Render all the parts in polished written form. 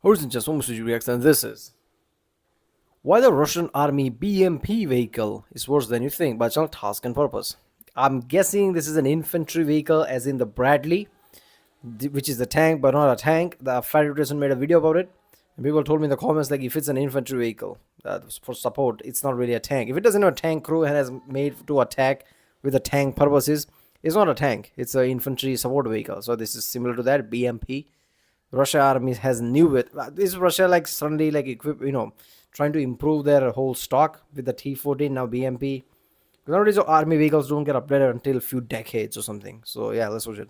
Horizon just almost reacts, and this is why the Russian army BMP vehicle is worse than you think, but it's not task and purpose. I'm guessing this is an infantry vehicle, as in the Bradley, which is the tank, but not a tank. The Federation made a video about it, and people told me in the comments like if it's an infantry vehicle for support, it's not really a tank. If it doesn't have a tank crew and has made to attack with the tank purposes, it's not a tank. It's an infantry support vehicle. So this is similar to that BMP. Russia army has knew it. Is Russia like suddenly like trying to improve their whole stock with the T-14 now BMP? Because nowadays army vehicles don't get updated until a few decades or something. So yeah, let's watch it.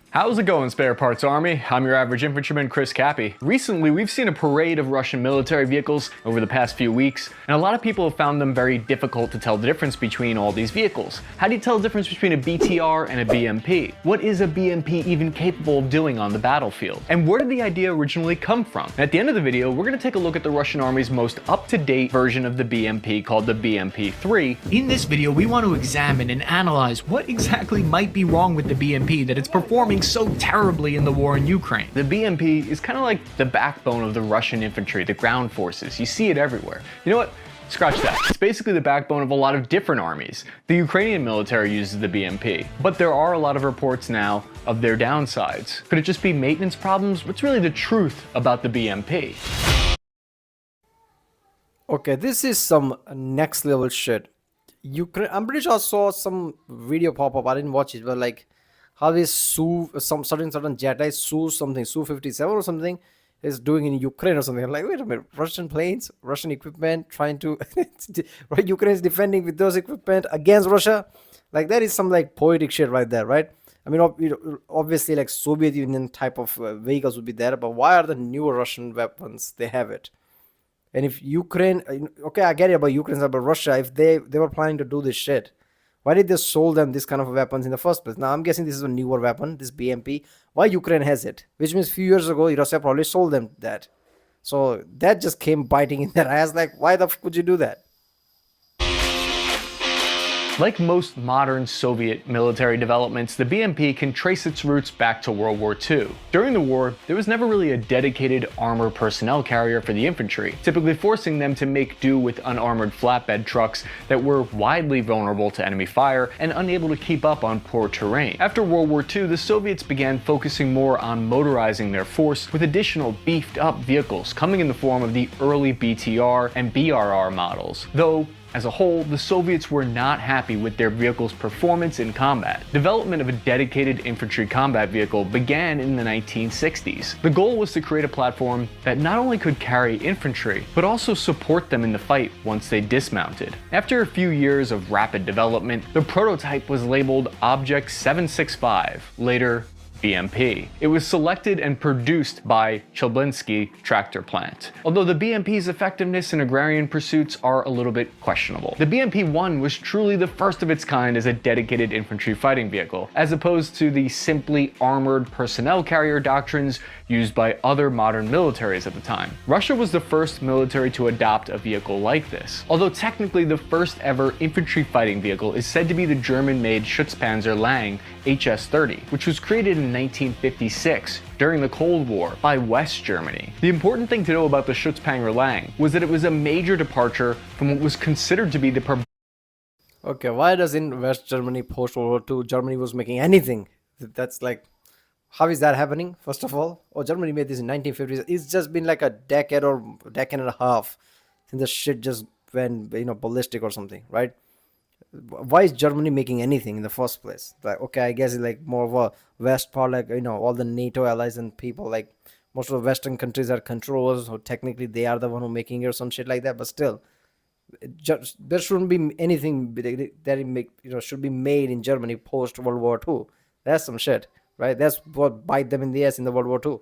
How's it going, Spare Parts Army? I'm your average infantryman, Chris Cappy. Recently, we've seen a parade of Russian military vehicles over the past few weeks, and a lot of people have found them very difficult to tell the difference between all these vehicles. How do you tell the difference between a BTR and a BMP? What is a BMP even capable of doing on the battlefield? And where did the idea originally come from? And at the end of the video, we're going to take a look at the Russian Army's most up-to-date version of the BMP called the BMP-3. In this video, we want to examine and analyze what exactly might be wrong with the BMP that it's performing so terribly in the war in Ukraine. The BMP is kind of like the backbone of the Russian infantry, the ground forces. You see it everywhere. You know what? Scratch that. It's basically the backbone of a lot of different armies. The Ukrainian military uses the BMP, but there are a lot of reports now of their downsides. Could it just be maintenance problems? What's really the truth about the BMP? Okay, this is some next level shit. Ukraine. I'm pretty sure I saw some video pop up. I didn't watch it, but like how this some certain jet Su-57 or something is doing in Ukraine or something. I'm like, wait a minute, Russian planes, Russian equipment trying to right? Ukraine is defending with those equipment against Russia. Like that is some like poetic shit right there, right? I mean, obviously like Soviet Union type of vehicles would be there, but why are the newer Russian weapons? They have it. And if Ukraine, okay, I get it about Ukraine, about Russia, if they were planning to do this shit, why did they sold them this kind of weapons in the first place? Now I'm guessing this is a newer weapon, this BMP. Why Ukraine has it? Which means a few years ago, Russia probably sold them that. So that just came biting in their ass. Like, why the fuck would you do that? Like most modern Soviet military developments, the BMP can trace its roots back to World War II. During the war, there was never really a dedicated armored personnel carrier for the infantry, typically forcing them to make do with unarmored flatbed trucks that were widely vulnerable to enemy fire and unable to keep up on poor terrain. After World War II, the Soviets began focusing more on motorizing their force with additional beefed-up vehicles coming in the form of the early BTR and BRR models, though as a whole, the Soviets were not happy with their vehicle's performance in combat. Development of a dedicated infantry combat vehicle began in the 1960s. The goal was to create a platform that not only could carry infantry, but also support them in the fight once they dismounted. After a few years of rapid development, the prototype was labeled Object 765, later BMP. It was selected and produced by Chelyabinsk tractor plant. Although the BMP's effectiveness in agrarian pursuits are a little bit questionable. The BMP-1 was truly the first of its kind as a dedicated infantry fighting vehicle, as opposed to the simply armored personnel carrier doctrines used by other modern militaries at the time. Russia was the first military to adopt a vehicle like this. Although technically the first ever infantry fighting vehicle is said to be the German-made Schutzpanzer Lang HS-30, which was created in 1956 during the Cold War by West Germany. The important thing to know about the Schutzpanzer Lang was that it was a major departure from what was considered to be the Okay, why does in West Germany post World War II, Germany was making anything? That's like, how is that happening? First of all, Germany made this in 1950s. It's just been like a decade or decade and a half since the shit just went, ballistic or something, right? Why is Germany making anything in the first place? Like, okay, I guess it's like more of a West part, like, all the NATO allies and people, like most of the Western countries are controllers, so technically they are the one who making it or some shit like that. But still, there shouldn't be anything that should be made in Germany post World War II. That's some shit, right? That's what bite them in the ass in the World War II.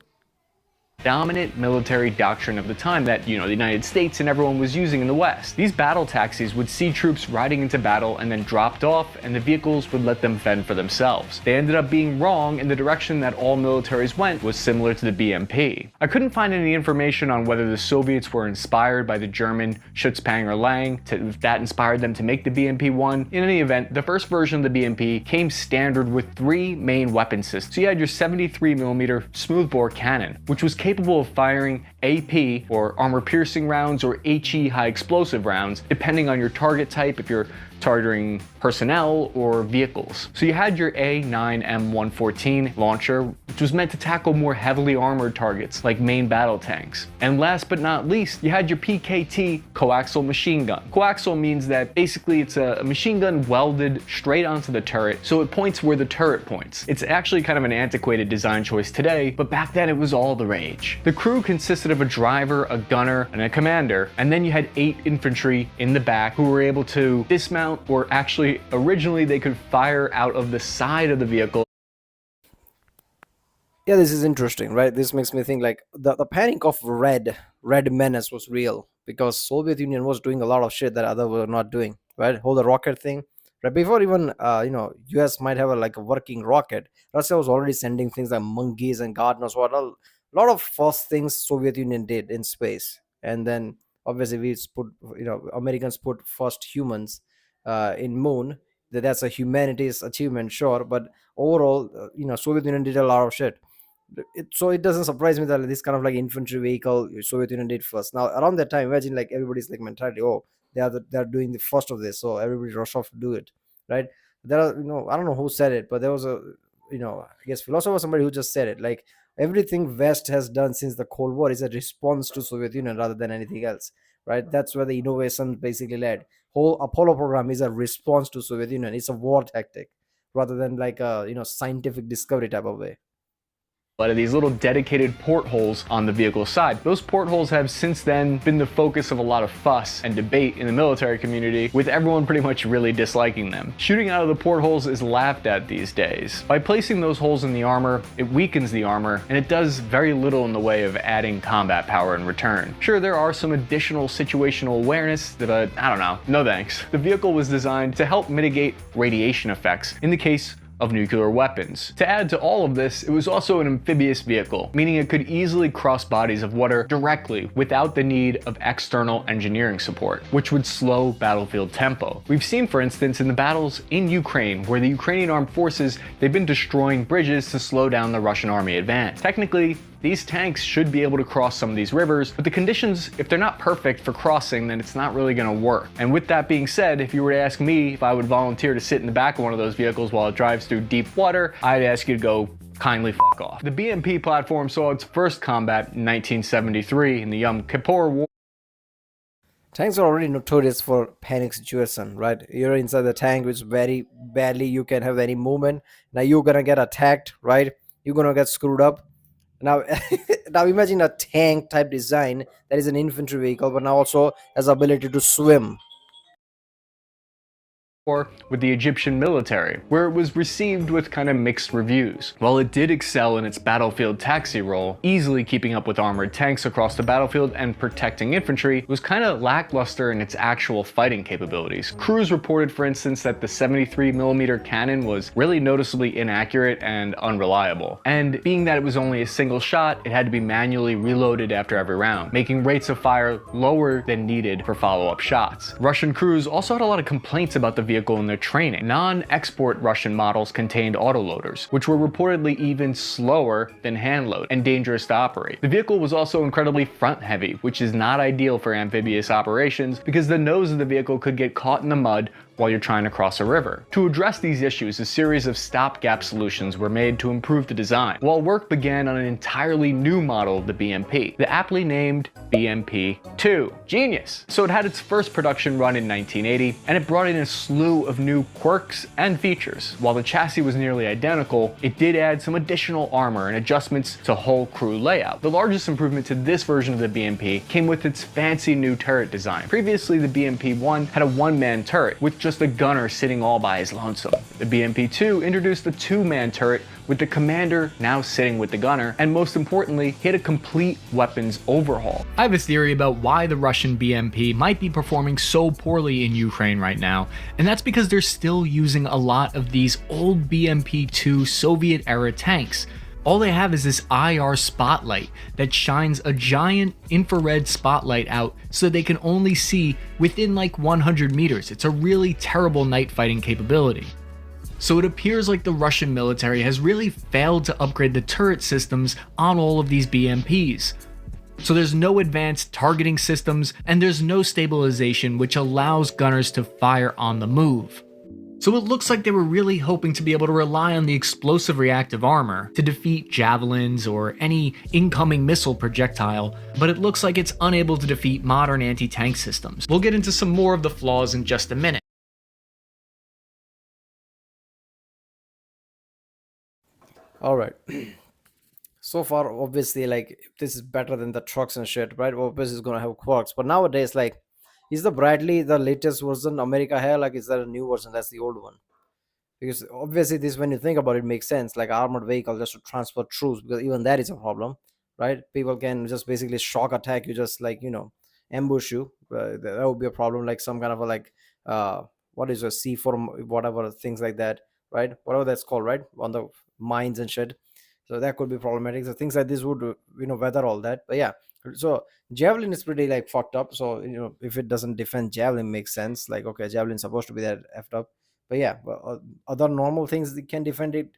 Dominant military doctrine of the time that, the United States and everyone was using in the West. These battle taxis would see troops riding into battle and then dropped off, and the vehicles would let them fend for themselves. They ended up being wrong, and the direction that all militaries went was similar to the BMP. I couldn't find any information on whether the Soviets were inspired by the German Schutzpanzer Lang, if that inspired them to make the BMP-1. In any event, the first version of the BMP came standard with 3 main weapon systems. So you had your 73mm smoothbore cannon, which was capable capable of firing AP, or armor-piercing rounds, or HE high-explosive rounds, depending on your target type, if you're targeting personnel or vehicles. So you had your A9M114 launcher, which was meant to tackle more heavily armored targets like main battle tanks. And last but not least, you had your PKT coaxial machine gun. Coaxial means that basically it's a machine gun welded straight onto the turret, so it points where the turret points. It's actually kind of an antiquated design choice today, but back then it was all the rage. The crew consisted of a driver, a gunner, and a commander, and then you had 8 infantry in the back who were able to dismount, or actually originally they could fire out of the side of the vehicle. Yeah, this is interesting, right? This makes me think like the panic of red menace was real, because Soviet Union was doing a lot of shit that other were not doing, right? Whole the rocket thing, right? Before even US might have like a working rocket, Russia was already sending things like monkeys and God knows what. A lot of first things Soviet Union did in space. And then obviously we put, Americans put first humans in moon. That's a humanities achievement, sure, but overall, Soviet Union did a lot of shit. So it doesn't surprise me that this kind of like infantry vehicle Soviet Union did first. Now around that time, imagine like everybody's like mentality, oh, they're doing the first of this, so everybody rush off to do it, right? There are, I don't know who said it, but there was a, I guess philosopher, somebody who just said it, like everything West has done since the Cold War is a response to Soviet Union rather than anything else, right? That's where the innovation basically led. Whole Apollo program is a response to Soviet Union. It's a war tactic rather than like a scientific discovery type of way. Out of these little dedicated portholes on the vehicle side. Those portholes have since then been the focus of a lot of fuss and debate in the military community, with everyone pretty much really disliking them. Shooting out of the portholes is laughed at these days. By placing those holes in the armor, it weakens the armor, and it does very little in the way of adding combat power in return. Sure, there are some additional situational awareness, but I don't know, no thanks. The vehicle was designed to help mitigate radiation effects in the case of nuclear weapons. To add to all of this, it was also an amphibious vehicle, meaning it could easily cross bodies of water directly without the need of external engineering support, which would slow battlefield tempo. We've seen, for instance, in the battles in Ukraine, where the Ukrainian armed forces, they've been destroying bridges to slow down the Russian army advance. Technically, these tanks should be able to cross some of these rivers, but the conditions, if they're not perfect for crossing, then it's not really going to work. And with that being said, if you were to ask me if I would volunteer to sit in the back of one of those vehicles while it drives through deep water, I'd ask you to go kindly fuck off. The BMP platform saw its first combat in 1973 in the Yom Kippur War. Tanks are already notorious for panic situation, right? You're inside the tank, which very badly you can have any movement. Now you're gonna get attacked, right? You're gonna get screwed up. Now, now imagine a tank type design that is an infantry vehicle, but now also has the ability to swim. With the Egyptian military, where it was received with kind of mixed reviews. While it did excel in its battlefield taxi role, easily keeping up with armored tanks across the battlefield and protecting infantry, it was kind of lackluster in its actual fighting capabilities. Crews reported, for instance, that the 73mm cannon was really noticeably inaccurate and unreliable. And being that it was only a single shot, it had to be manually reloaded after every round, making rates of fire lower than needed for follow-up shots. Russian crews also had a lot of complaints about the vehicle in their training. Non-export Russian models contained autoloaders, which were reportedly even slower than hand load and dangerous to operate. The vehicle was also incredibly front heavy, which is not ideal for amphibious operations because the nose of the vehicle could get caught in the mud while you're trying to cross a river. To address these issues, a series of stopgap solutions were made to improve the design, while work began on an entirely new model of the BMP, the aptly named BMP-2. Genius! So it had its first production run in 1980, and it brought in a slew of new quirks and features. While the chassis was nearly identical, it did add some additional armor and adjustments to whole crew layout. The largest improvement to this version of the BMP came with its fancy new turret design. Previously, the BMP-1 had a one-man turret, with just a gunner sitting all by his lonesome. The BMP-2 introduced a two-man turret with the commander now sitting with the gunner, and most importantly, he had a complete weapons overhaul. I have a theory about why the Russian BMP might be performing so poorly in Ukraine right now, and that's because they're still using a lot of these old BMP-2 Soviet-era tanks. All they have is this IR spotlight that shines a giant infrared spotlight out so they can only see within like 100 meters. It's a really terrible night fighting capability. So it appears like the Russian military has really failed to upgrade the turret systems on all of these BMPs. So there's no advanced targeting systems, and there's no stabilization which allows gunners to fire on the move. So it looks like they were really hoping to be able to rely on the explosive reactive armor to defeat javelins or any incoming missile projectile, but it looks like it's unable to defeat modern anti-tank systems. We'll get into some more of the flaws in just a minute. All right. So far, obviously, like this is better than the trucks and shit, right? Obviously, it's gonna have quirks, but nowadays, like, is the Bradley the latest version America had? Like, is that a new version? That's the old one. Because obviously, this when you think about it, makes sense. Like armored vehicle just to transfer troops, because even that is a problem, right? People can just basically shock attack you, just like ambush you. That would be a problem. Like some kind of a like what is a C4, whatever things like that, right? Whatever that's called, right? On the mines and shit. So that could be problematic. So things like this would weather all that. But yeah, so javelin is pretty like fucked up. So if it doesn't defend javelin, makes sense. Like okay, javelin's supposed to be that effed up. But yeah, other normal things that can defend it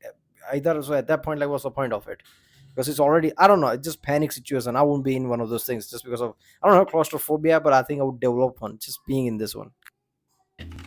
either. So at that point, like what's the point of it? Because it's already, I don't know, it's just panic situation. I wouldn't be in one of those things just because of, I don't know, claustrophobia, but I think I would develop one just being in this one.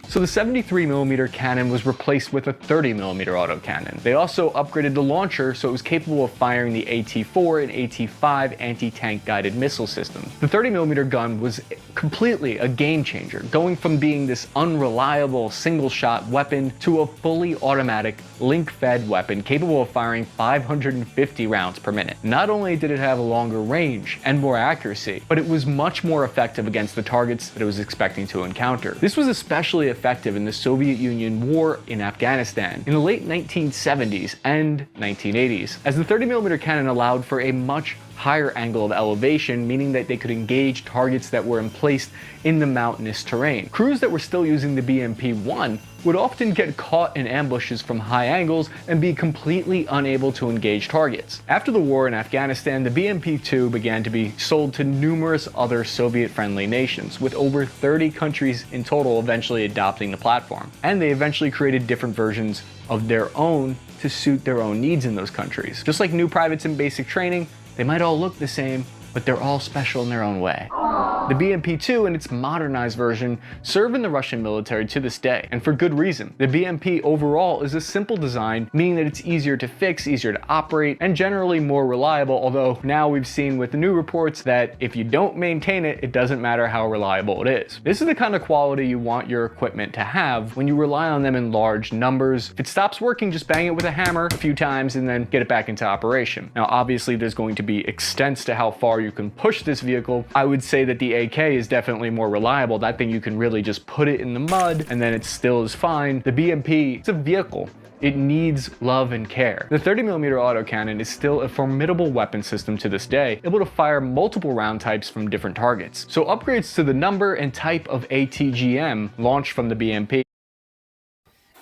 So the 73mm cannon was replaced with a 30mm autocannon. They also upgraded the launcher so it was capable of firing the AT-4 and AT-5 anti-tank guided missile systems. The 30mm gun was completely a game changer, going from being this unreliable single-shot weapon to a fully automatic link-fed weapon capable of firing 550 rounds per minute. Not only did it have a longer range and more accuracy, but it was much more effective against the targets that it was expecting to encounter. This was especially effective in the Soviet Union war in Afghanistan in the late 1970s and 1980s, as the 30mm cannon allowed for a much higher angle of elevation, meaning that they could engage targets that were placed in the mountainous terrain. Crews that were still using the BMP-1 would often get caught in ambushes from high angles and be completely unable to engage targets. After the war in Afghanistan, the BMP-2 began to be sold to numerous other Soviet-friendly nations, with over 30 countries in total eventually adopting the platform. And they eventually created different versions of their own to suit their own needs in those countries. Just like new privates in basic training, they might all look the same, but they're all special in their own way. The BMP-2 and its modernized version serve in the Russian military to this day, and for good reason. The BMP overall is a simple design, meaning that it's easier to fix, easier to operate, and generally more reliable, although now we've seen with the new reports that if you don't maintain it, it doesn't matter how reliable it is. This is the kind of quality you want your equipment to have when you rely on them in large numbers. If it stops working, just bang it with a hammer a few times and then get it back into operation. Now obviously there's going to be extents to how far you can push this vehicle. I would say that the AK is definitely more reliable. That thing you can really just put it in the mud and then it still is fine. The BMP, it's a vehicle. It needs love and care. The 30mm autocannon is still a formidable weapon system to this day, able to fire multiple round types from different targets. So upgrades to the number and type of ATGM launched from the BMP.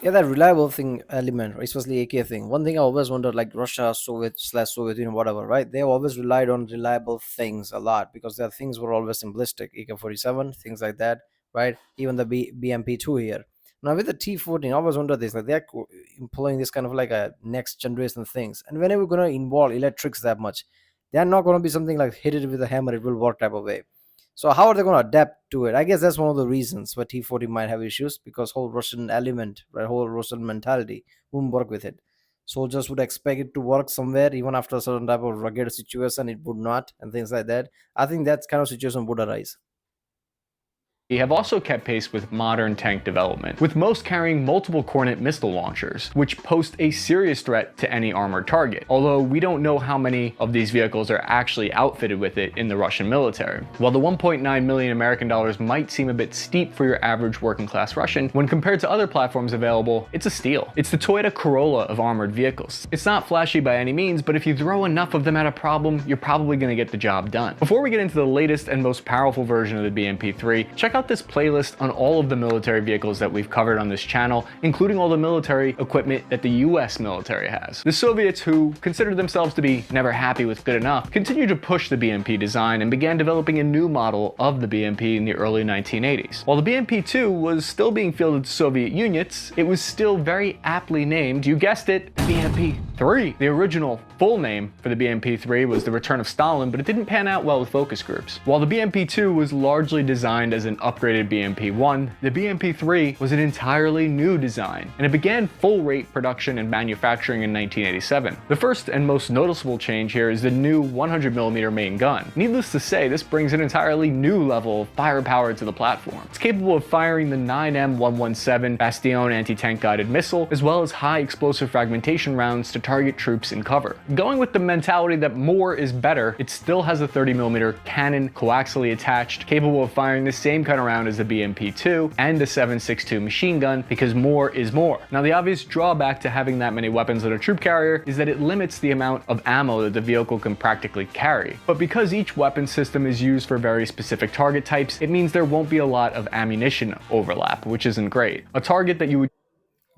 Yeah, that reliable thing element, especially AK thing. One thing I always wondered, like Russia, Soviet, whatever, right? They always relied on reliable things a lot because their things were always simplistic. AK-47, things like that, right? Even the BMP-2 here. Now with the T-14, I always wonder this, like they're employing this kind of like a next generation things. And whenever we're going to involve electrics that much, they're not going to be something like hit it with a hammer, it will work type of way. So how are they going to adapt to it? I guess that's one of the reasons why T-40 might have issues, because whole Russian element, right, whole Russian mentality wouldn't work with it. Soldiers would expect it to work somewhere, even after a certain type of rugged situation, it would not, and things like that. I think that kind of situation would arise. Have also kept pace with modern tank development, with most carrying multiple Kornet missile launchers, which pose a serious threat to any armored target, although we don't know how many of these vehicles are actually outfitted with it in the Russian military. While the 1.9 million American dollars might seem a bit steep for your average working class Russian, when compared to other platforms available, it's a steal. It's the Toyota Corolla of armored vehicles. It's not flashy by any means, but if you throw enough of them at a problem, you're probably going to get the job done. Before we get into the latest and most powerful version of the BMP-3, check out out this playlist on all of the military vehicles that we've covered on this channel, including all the military equipment that the US military has. The Soviets, who considered themselves to be never happy with good enough, continued to push the BMP design and began developing a new model of the BMP in the early 1980s. While the BMP-2 was still being fielded to Soviet units, it was still very aptly named, you guessed it, the BMP-3. The original full name for the BMP-3 was the Return of Stalin, but it didn't pan out well with focus groups. While the BMP-2 was largely designed as an upgraded BMP-1, the BMP-3 was an entirely new design, and it began full-rate production and manufacturing in 1987. The first and most noticeable change here is the new 100mm main gun. Needless to say, this brings an entirely new level of firepower to the platform. It's capable of firing the 9M117 Bastion anti-tank guided missile, as well as high explosive fragmentation rounds to target troops in cover. Going with the mentality that more is better, it still has a 30mm cannon coaxially attached, capable of firing the same kind of round as the BMP-2 and the 7.62 machine gun, because more is more. Now, the obvious drawback to having that many weapons on a troop carrier is that it limits the amount of ammo that the vehicle can practically carry. But because each weapon system is used for very specific target types, it means there won't be a lot of ammunition overlap, which isn't great. A target that you would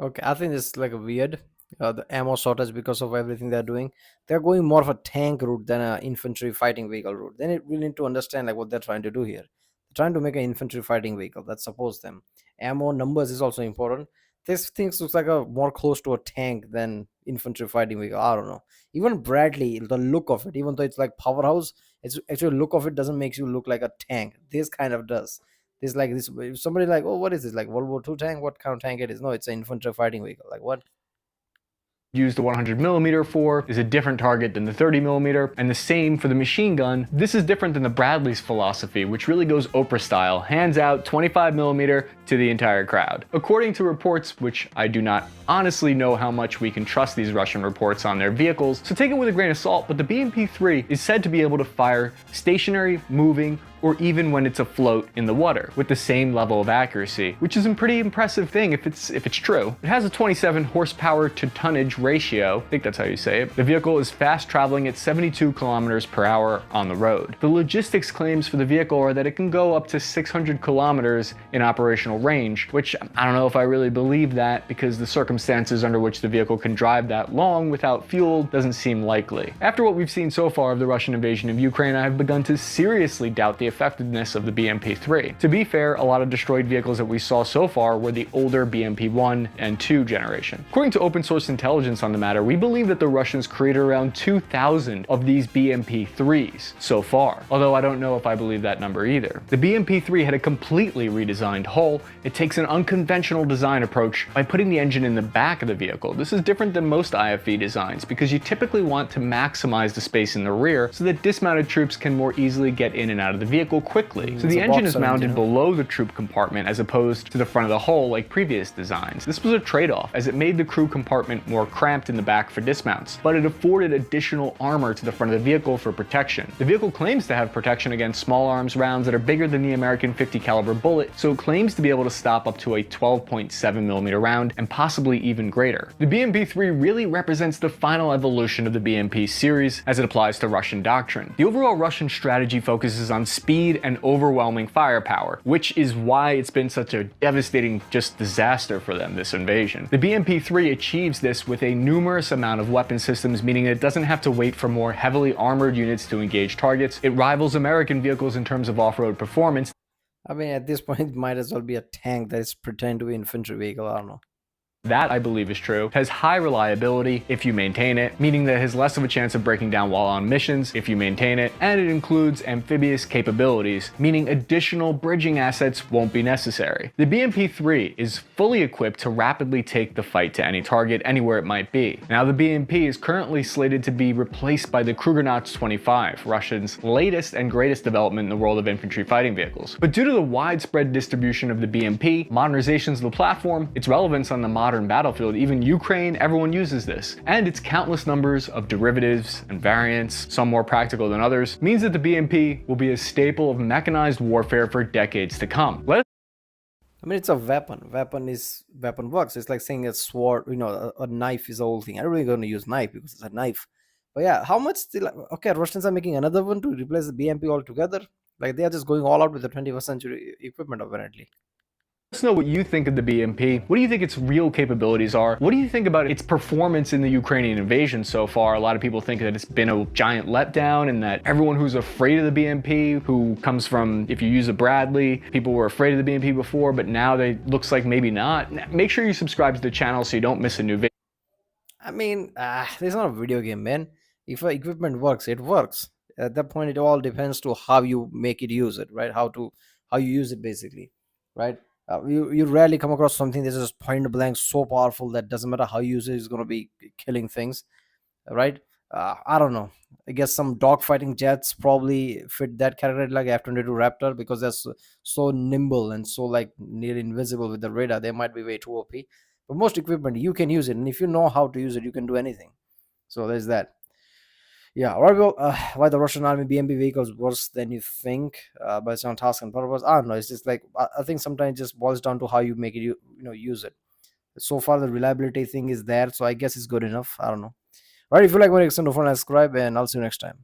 Okay, I think it's like a weird. The ammo shortage because of everything they're doing. They're going more of a tank route than an infantry fighting vehicle route. Then it really need to understand like what they're trying to do here. They're trying to make an infantry fighting vehicle that supports them. Ammo numbers is also important. This thing looks like a more close to a tank than infantry fighting vehicle. I don't know. Even Bradley, the look of it, even though it's like powerhouse, it's actually look of it doesn't make you look like a tank. This kind of does. This like this. If somebody like, oh, what is this? Like World War II tank? What kind of tank it is? No, it's an infantry fighting vehicle. Like what? use the 100mm for is a different target than the 30mm, and the same for the machine gun. This is different than the Bradley's philosophy, which really goes Oprah style, hands out 25mm to the entire crowd. According to reports, which I do not honestly know how much we can trust these Russian reports on their vehicles, so take it with a grain of salt, but the BMP-3 is said to be able to fire stationary, moving, or even when it's afloat in the water, with the same level of accuracy, which is a pretty impressive thing if it's true. It has a 27 horsepower to tonnage ratio, I think that's how you say it. The vehicle is fast traveling at 72 kilometers per hour on the road. The logistics claims for the vehicle are that it can go up to 600 kilometers in operational range, which I don't know if I really believe that, because the circumstances under which the vehicle can drive that long without fuel doesn't seem likely. After what we've seen so far of the Russian invasion of Ukraine, I have begun to seriously doubt the effectiveness of the BMP-3. To be fair, a lot of destroyed vehicles that we saw so far were the older BMP-1 and 2 generation. According to open source intelligence on the matter, we believe that the Russians created around 2,000 of these BMP-3s so far, although I don't know if I believe that number either. The BMP-3 had a completely redesigned hull. It takes an unconventional design approach by putting the engine in the back of the vehicle. This is different than most IFV designs because you typically want to maximize the space in the rear so that dismounted troops can more easily get in and out of the vehicle quickly. So the engine is mounted below the troop compartment as opposed to the front of the hull like previous designs. This was a trade-off as it made the crew compartment more cramped in the back for dismounts, but it afforded additional armor to the front of the vehicle for protection. The vehicle claims to have protection against small arms rounds that are bigger than the American 50 caliber bullet, so it claims to be able to stop up to a 12.7mm round and possibly even greater. The BMP-3 really represents the final evolution of the BMP series as it applies to Russian doctrine. The overall Russian strategy focuses on speed and overwhelming firepower, which is why it's been such a devastating disaster for them, this invasion. The BMP-3 achieves this with a numerous amount of weapon systems, meaning it doesn't have to wait for more heavily armored units to engage targets. It rivals American vehicles in terms of off-road performance. I mean, at this point, it might as well be a tank that is pretend to be an infantry vehicle. I don't know. That, I believe, is true. It has high reliability if you maintain it, meaning that it has less of a chance of breaking down while on missions if you maintain it, and it includes amphibious capabilities, meaning additional bridging assets won't be necessary. The BMP-3 is fully equipped to rapidly take the fight to any target anywhere it might be. Now, the BMP is currently slated to be replaced by the Kruganaut 25, Russia's latest and greatest development in the world of infantry fighting vehicles. But due to the widespread distribution of the BMP, modernizations of the platform, its relevance on the modern battlefield, even Ukraine, everyone uses this, and its countless numbers of derivatives and variants, some more practical than others, means that the BMP will be a staple of mechanized warfare for decades to come. I mean, it's a weapon. Weapon works. It's like saying a sword, a knife is the whole thing. I'm really going to use knife because it's a knife. But yeah, how much still? Okay, Russians are making another one to replace the BMP altogether. Like they are just going all out with the 21st century equipment apparently. Let us know what you think of the BMP. What do you think its real capabilities are? What do you think about its performance in the Ukrainian invasion so far? A lot of people think that it's been a giant letdown and that everyone who's afraid of the BMP, who comes from, if you use a Bradley, people were afraid of the BMP before, but now they looks like maybe not. Make sure you subscribe to the channel so you don't miss a new video. I mean, this is not a video game, man. If equipment works, it works. At that point, it all depends to how you make it use it, right? How you use it, basically, right? You rarely come across something that's just point blank so powerful that doesn't matter how you use it, is going to be killing things, right? I don't know. I guess some dogfighting jets probably fit that category, like F-22 Raptor, because they're so nimble and so like nearly invisible with the radar. They might be way too OP. But most equipment you can use it, and if you know how to use it, you can do anything. So there's that. Yeah, or well, why the Russian army BMP vehicles worse than you think, but it's on task and purpose. I don't know. It's just like I think sometimes it just boils down to how you make it. Use it. So far, the reliability thing is there, so I guess it's good enough. I don't know. All right, if you like my reaction, don't forget to subscribe, and I'll see you next time.